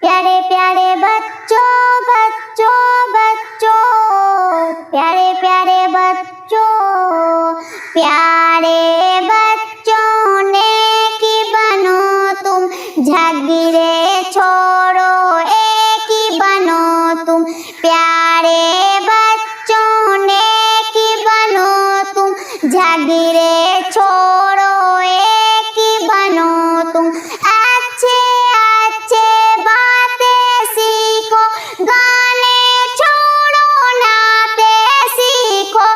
پیارے پیارے بچوں بچوں بچوں، پیارے پیارے بچوں، پیارے بچوں نیکی بنو تم، جھگڑے چھوڑو ایک ہی بنو تم، پیارے بچوں نیکی بنو تم، جھگڑے چھوڑو ایک ہی بنو تم، اچھے اچھے باتیں سیکھو، گانے چھوڑو نعتیں سیکھو،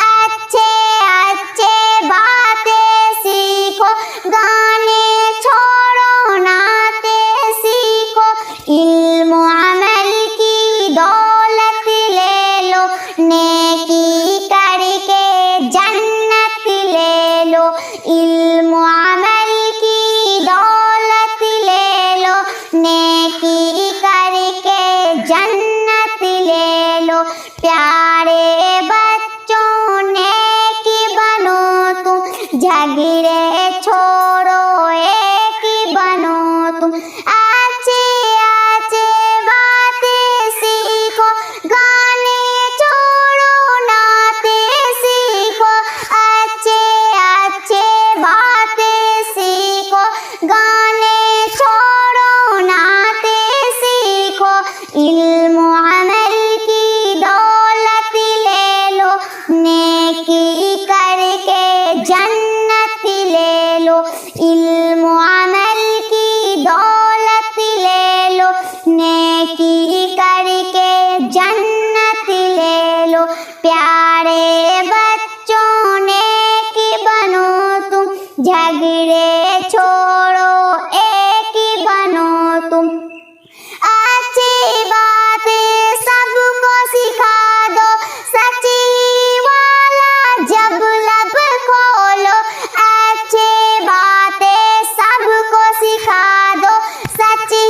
اچھے اچھے باتیں سیکھو، گانے چھوڑو نعتیں سیکھو، علم و عمل کی دولت لے لو، نیکی کر کے جنت لے لو، علم و عمل کی دولت لے لو، نیکی کر کے جنت لے لو، پیارے بچوں نیکی بنو تم، جھگڑے چھوڑو ایک ہی بنو تم، اچھے اچھے باتیں سیکھو، گانے چھوڑو نعتیں سیکھو، اچھے اچھے باتیں سیکھو، گانے چھوڑو نعتیں سیکھو، علم و عمل کی دولت لے لو، نیکی کر کے جنت لے لو، علم و عمل کی دولت لے لو، نیکی کر کے جنت لے لو، پیارے بچوں نیکی بنو تم، جھگڑے چھوڑو ایک ہی بنو تم، اچھی باتیں سب کو سکھا دو، سچی والا جب لب کھولو، اچھی باتیں سب کو سکھا دو، سچی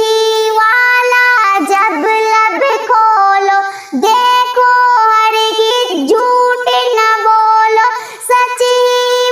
والا جب لب کھولو، دیکھو ہرگز جھوٹ نہ بولو، سچی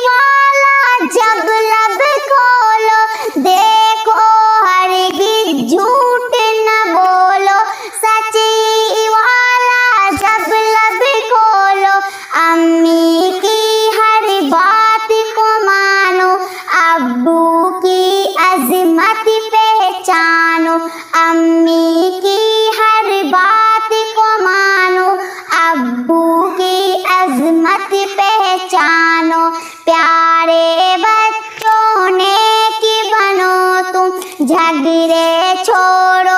والا جب لب کھولو، دیکھو ہرگز جھوٹ نہ بولو، سچی والا جب لب کھولو، امی کی ہر بات کو مانو، ابو کی عظمت پہچانو، امی کی ہر بات کو مانو، ابو کی عظمت پہچانو، پیارے بچوں نیکی بنو تم، جھگڑے چھوڑو